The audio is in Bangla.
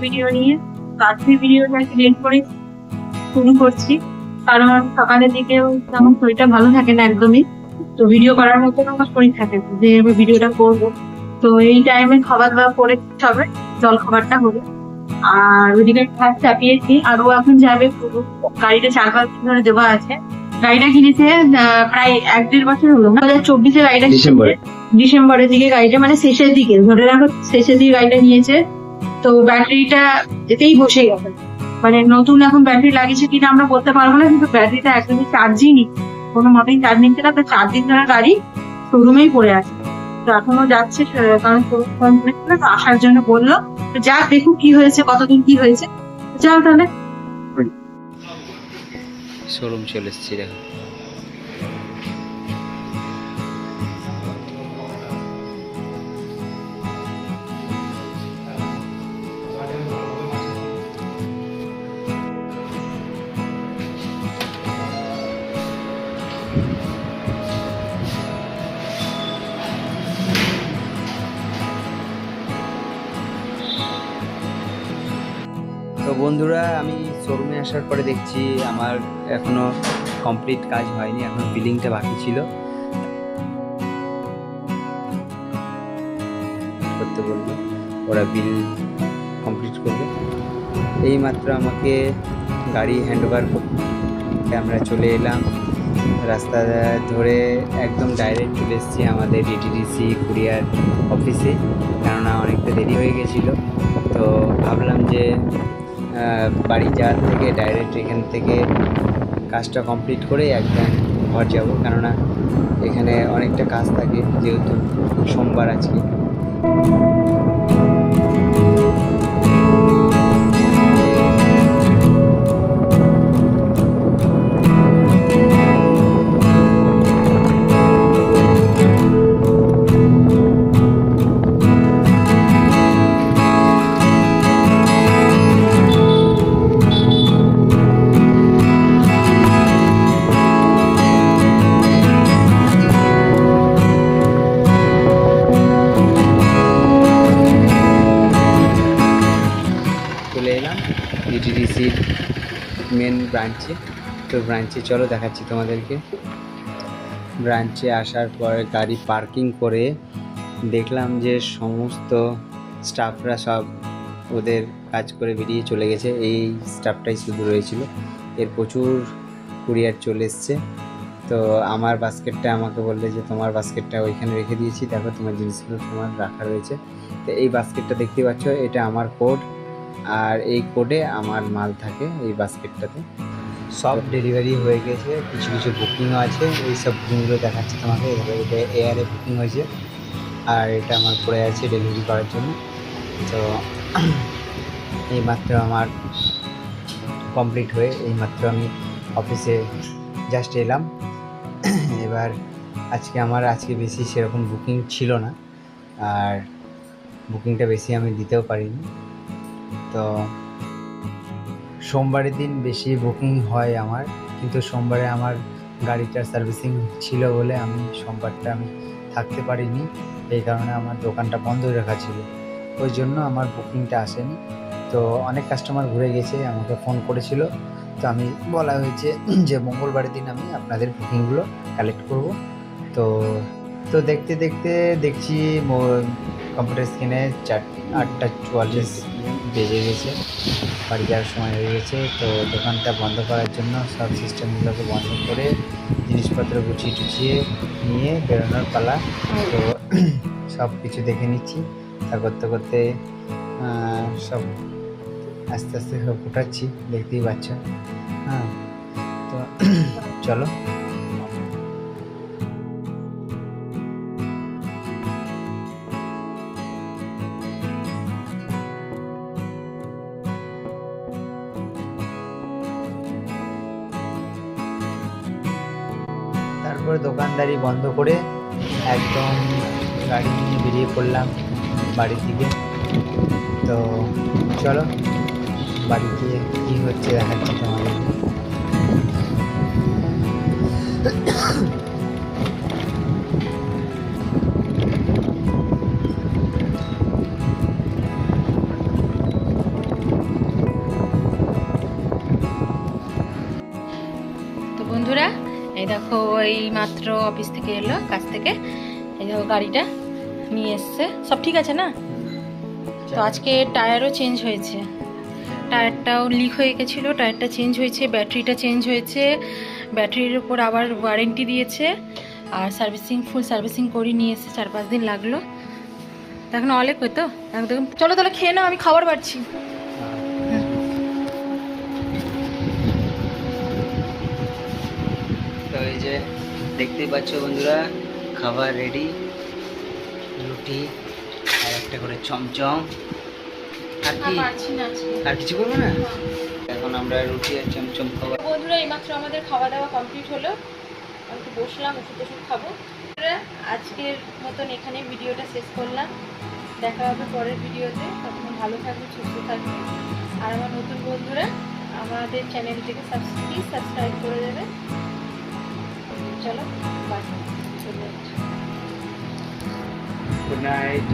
ভিডিও নিয়ে। আজকের ভিডিওটা একটু লেট করে শুরু করছি, কারণ সকালের দিকেও আমার শরীরটা ভালো থাকে না একদমই। তো ভিডিও করার মতো আমার শরীর থাকে না যে আমি ভিডিওটা করবো। তো এই টাইমে খাবার দাবার করে হবে, জল খাবারটা হবে। আর ওইদিকে ভাত চাপিয়েছি, আরও এখন যাবে। গাড়িটা 4-5 দিন ধরে দেওয়া আছে। গাড়িটা কিনেছে প্রায় 1-1.5 বছর হলো, 2024-এ গাড়িটা কিনেছে। ডিসেম্বরের দিকে গাড়িটা, মানে শেষের দিকে ধরে রাখো, শেষের দিকে গাড়িটা নিয়েছে। তো ব্যাটারিটা এতেই বসে গেছে। মানে নতুন এখন ব্যাটারি লাগিয়েছে কিনা আমরা বলতে পারবো না, কিন্তু ব্যাটারিটা একদমই চার্জই নিচ্ছে, কোনো মতেই চার্জ নিচ্ছে না। তো 4 দিন ধরে গাড়ি শোরুমেই পড়ে আছে। তো এখনো যাচ্ছে, কারণ ফোন করেছিল, তো আসার জন্য বললো। তো যা দেখুক কি হয়েছে, কতদিন কি হয়েছে। যাও তাহলে। শোরুম চলে এসেছি দেখো। তো বন্ধুরা, আমি শোরুমে আসার পরে দেখছি আমার এখনো কমপ্লিট কাজ হয়নি, এখন বিলিংটা বাকি ছিল করতে বলবো, ওরা বিল কমপ্লিট করবে। এই মাত্র আমাকে গাড়ি হ্যান্ডওভার করতে আমরা চলে এলাম, রাস্তা ধরে একদম ডাইরেক্ট চলে এসেছি আমাদের ডিটিডিসি কুরিয়ার অফিসে, কেননা অনেকটা দেরি হয়ে গেছিলো। তো ভাবলাম যে বাড়ি যাওয়ার থেকে ডাইরেক্ট এখান থেকে কাজটা কমপ্লিট করে একদম ঘর যাব, কেননা এখানে অনেকটা কাজ থাকে যেহেতু সোমবার আজকে। চলে এলাম ডিটিডিসির মেন ব্রাঞ্চে। তো ব্রাঞ্চে চলো দেখাচ্ছি তোমাদেরকে। ব্রাঞ্চে আসার পর গাড়ি পার্কিং করে দেখলাম যে সমস্ত স্টাফরা সব ওদের কাজ করে বেরিয়ে চলে গেছে, এই স্টাফটাই শুধু রয়েছিল। এর প্রচুর কুরিয়ার চলে এসছে। তো আমার বাস্কেটটা আমাকে বললে যে তোমার বাস্কেটটা ওইখানে রেখে দিয়েছি, দেখো তোমার জিনিসগুলো তোমার রাখা রয়েছে। তো এই বাস্কেটটা দেখতে পাচ্ছ, এটা আমার কোড, আর এই কোডে আমার মাল থাকে এই বাস্কেটটাতে। সব ডেলিভারি হয়ে গেছে, কিছু কিছু বুকিংও আছে, এই সব বুকিংগুলো দেখাচ্ছি তোমাকে। এটা এয়ারে বুকিং হয়েছে, আর এটা আমার পড়ে আছে ডেলিভারি করার জন্য। তো এইমাত্র আমার কমপ্লিট হয়ে এইমাত্র আমি অফিসে জাস্ট এলাম। এবার আজকে বেশি সেরকম বুকিং ছিল না, আর বুকিংটা বেশি আমি দিতেও পারিনি। তো সোমবারের দিন বেশি বুকিং হয় আমার, কিন্তু সোমবারে আমার গাড়িটার সার্ভিসিং ছিল বলে আমি সোমবারটা থাকতে পারিনি। এই কারণে আমার দোকানটা বন্ধ রাখা ছিল, ওই জন্য আমার বুকিংটা আসেনি। তো অনেক কাস্টমার ঘুরে গেছে, আমাকে ফোন করেছিল। তো আমি বলা হয়েছে যে মঙ্গলবারের দিন আমি আপনাদের বুকিংগুলো কালেক্ট করব। তো দেখতে দেখতে দেখছি কম্পিউটার স্ক্রিনে 8:44 বেজে গেছে, বাড়ি যাওয়ার সময় হয়ে গেছে। তো দোকানটা বন্ধ করার জন্য সব সিস্টেমগুলোকে বন্ধ করে জিনিসপত্র গুছিয়ে টুছিয়ে নিয়ে বেরোনোর পালা। তো সব কিছু দেখে নিচ্ছি, তা করতে করতে সব আস্তে আস্তে সব ফুটাচ্ছি, দেখতেই পাচ্ছ। হ্যাঁ, তো চলো। তারপরে দোকানদারি বন্ধ করে একদম গাড়ি নিয়ে বেরিয়ে পড়লাম বাড়ির দিকে। তো চলো বাড়িতে কী হচ্ছে দেখাচ্ছি তোমাদের। এই দেখো এই মাত্র অফিস থেকে এলো, কাজ থেকে। এই দেখো গাড়িটা নিয়ে এসছে, সব ঠিক আছে না? তো আজকে টায়ারও চেঞ্জ হয়েছে, টায়ারটাও লিক হয়ে গেছিলো, টায়ারটা চেঞ্জ হয়েছে, ব্যাটারিটা চেঞ্জ হয়েছে, ব্যাটারির উপর আবার ওয়ারেন্টি দিয়েছে, আর সার্ভিসিং ফুল সার্ভিসিং করে নিয়ে এসছে, 4-5 দিন লাগলো। তো এখন অনেক হয়তো একদম। চলো তাহলে খেয়ে নাও, আমি খাবার বাড়ছি। তো এই যে দেখতেই পাচ্ছ বন্ধুরা, খাবার রেডি, রুটি আর একটা করে চমচম। আর কি, আর কিছু করবো না? এখন আমরা রুটি আর চমচম খাবো। বন্ধুরা এইমাত্র আমাদের খাওয়া দাওয়া কমপ্লিট হলো, আমি তো বসলাম ওষুধ টষুধ খাবো। আজকের মতন এখানে ভিডিওটা শেষ করলাম, দেখা হবে পরের ভিডিওতে। তখন ভালো থাকবে, সুস্থ থাকবে। আর আমার নতুন বন্ধুরা আমাদের চ্যানেলটিকে সাবস্ক্রাইব করে দেবে। চলো বাই, চলে যাচ্ছি। Good night.